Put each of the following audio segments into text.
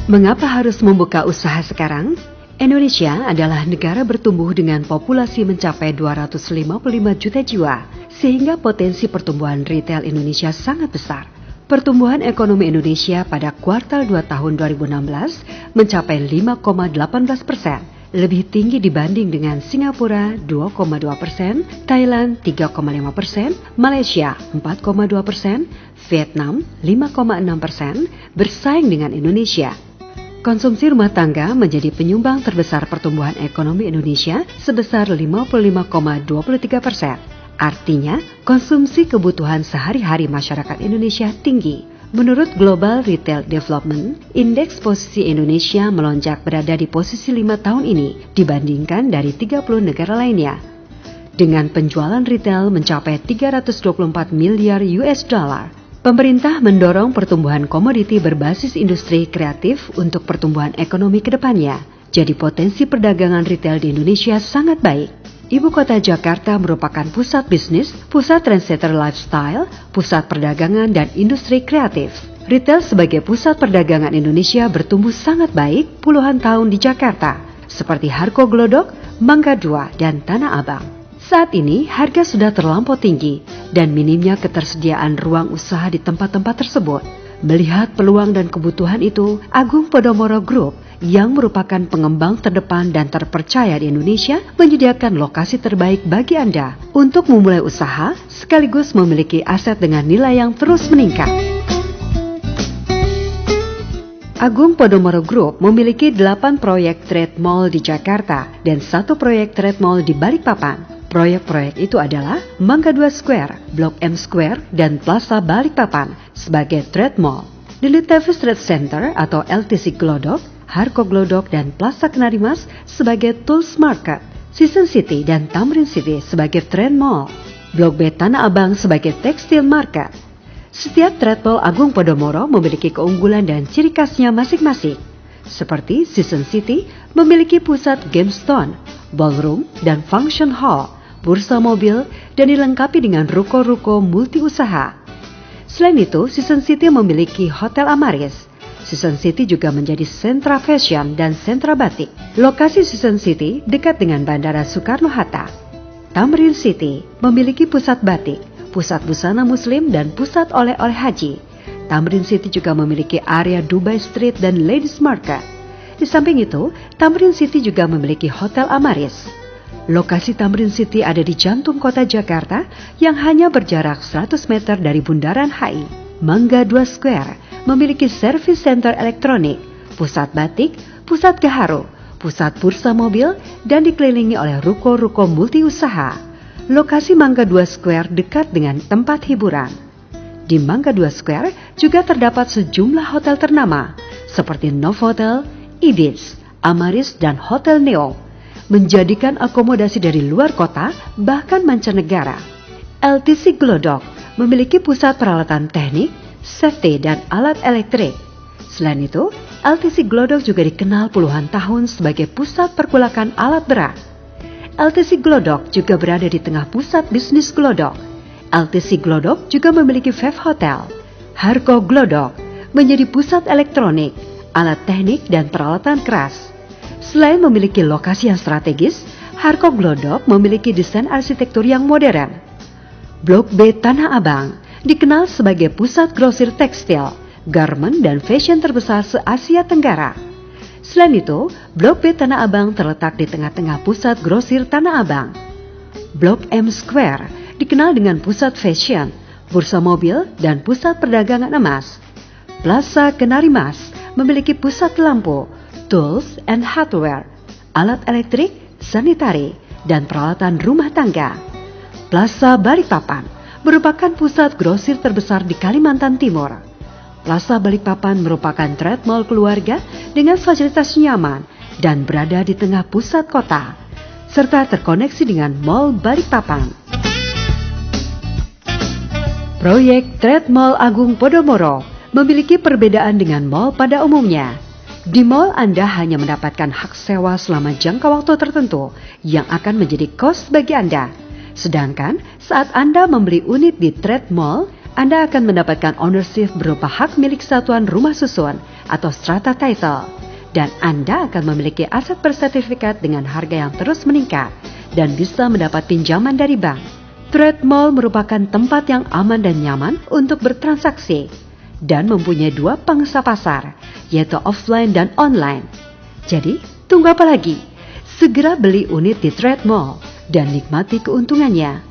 Mengapa harus membuka usaha sekarang? Indonesia adalah negara bertumbuh dengan populasi mencapai 255 juta jiwa, sehingga potensi pertumbuhan retail Indonesia sangat besar. Pertumbuhan ekonomi Indonesia pada kuartal 2 tahun 2016 mencapai 5,18%, lebih tinggi dibanding dengan Singapura 2,2%, Thailand 3,5%, Malaysia 4,2%, Vietnam 5,6%, bersaing dengan Indonesia. Konsumsi rumah tangga menjadi penyumbang terbesar pertumbuhan ekonomi Indonesia sebesar 55,23%. Artinya, konsumsi kebutuhan sehari-hari masyarakat Indonesia tinggi. Menurut Global Retail Development, indeks posisi Indonesia melonjak berada di posisi 5 tahun ini dibandingkan dari 30 negara lainnya. Dengan penjualan retail mencapai 324 miliar US dollar. Pemerintah mendorong pertumbuhan komoditi berbasis industri kreatif untuk pertumbuhan ekonomi ke depannya. Jadi potensi perdagangan retail di Indonesia sangat baik. Ibu kota Jakarta merupakan pusat bisnis, pusat trendsetter lifestyle, pusat perdagangan dan industri kreatif. Retail sebagai pusat perdagangan Indonesia bertumbuh sangat baik puluhan tahun di Jakarta, seperti Harko Glodok, Mangga 2, dan Tanah Abang. Saat ini harga sudah terlampau tinggi dan minimnya ketersediaan ruang usaha di tempat-tempat tersebut. Melihat peluang dan kebutuhan itu, Agung Podomoro Group yang merupakan pengembang terdepan dan terpercaya di Indonesia menyediakan lokasi terbaik bagi Anda untuk memulai usaha sekaligus memiliki aset dengan nilai yang terus meningkat. Agung Podomoro Group memiliki 8 proyek trade mall di Jakarta dan 1 proyek trade mall di Balikpapan. Proyek-proyek itu adalah Mangga 2 Square, Blok M Square, dan Plaza Balikpapan sebagai trade mall. The Litevis Trade Center atau LTC Glodok, Harko Glodok, dan Plaza Kenarimas sebagai Tools Market, Season City dan Tamrin City sebagai trade mall, Blok B Tanah Abang sebagai Tekstil Market. Setiap trade mall Agung Podomoro memiliki keunggulan dan ciri khasnya masing-masing. Seperti Season City memiliki pusat GameStone, ballroom, dan function hall, bursa mobil, dan dilengkapi dengan ruko-ruko multi-usaha. Selain itu, Season City memiliki Hotel Amaris. Season City juga menjadi sentra fashion dan sentra batik. Lokasi Season City dekat dengan Bandara Soekarno-Hatta. Tamrin City memiliki pusat batik, pusat busana muslim, dan pusat oleh-oleh haji. Tamrin City juga memiliki area Dubai Street dan Ladies Market. Di samping itu, Tamrin City juga memiliki Hotel Amaris. Lokasi Tamrin City ada di jantung kota Jakarta yang hanya berjarak 100 meter dari Bundaran HI. Mangga 2 Square memiliki service center elektronik, pusat batik, pusat gaharu, pusat bursa mobil, dan dikelilingi oleh ruko-ruko multi-usaha. Lokasi Mangga 2 Square dekat dengan tempat hiburan. Di Mangga 2 Square juga terdapat sejumlah hotel ternama seperti Novotel, Ibis, Amaris, dan Hotel Neo, menjadikan akomodasi dari luar kota bahkan mancanegara. LTC Glodok memiliki pusat peralatan teknik, safety, dan alat elektrik. Selain itu, LTC Glodok juga dikenal puluhan tahun sebagai pusat perkulakan alat berat. LTC Glodok juga berada di tengah pusat bisnis Glodok. LTC Glodok juga memiliki Five Hotel. Harko Glodok menjadi pusat elektronik, alat teknik, dan peralatan keras. Selain memiliki lokasi yang strategis, Harko Glodok memiliki desain arsitektur yang modern. Blok B Tanah Abang dikenal sebagai pusat grosir tekstil, garment, dan fashion terbesar se-Asia Tenggara. Selain itu, Blok B Tanah Abang terletak di tengah-tengah pusat grosir Tanah Abang. Blok M Square dikenal dengan pusat fashion, bursa mobil, dan pusat perdagangan emas. Plaza Kenarimas memiliki pusat lampu, tools and hardware, alat elektrik, sanitari, dan peralatan rumah tangga. Plaza Balikpapan merupakan pusat grosir terbesar di Kalimantan Timur. Plaza Balikpapan merupakan trade mall keluarga dengan fasilitas nyaman dan berada di tengah pusat kota, serta terkoneksi dengan Mall Balikpapan. Proyek Trade Mall Agung Podomoro memiliki perbedaan dengan mall pada umumnya. Di mall Anda hanya mendapatkan hak sewa selama jangka waktu tertentu yang akan menjadi kos bagi Anda. Sedangkan saat Anda membeli unit di trade mall, Anda akan mendapatkan ownership berupa hak milik satuan rumah susun atau strata title. Dan Anda akan memiliki aset bersertifikat dengan harga yang terus meningkat dan bisa mendapat pinjaman dari bank. Trade Mall merupakan tempat yang aman dan nyaman untuk bertransaksi dan mempunyai dua pangsa pasar, yaitu offline dan online. Jadi, tunggu apa lagi? Segera beli unit di Trade Mall dan nikmati keuntungannya.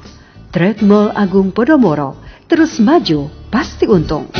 Trade Mall Agung Podomoro, terus maju, pasti untung.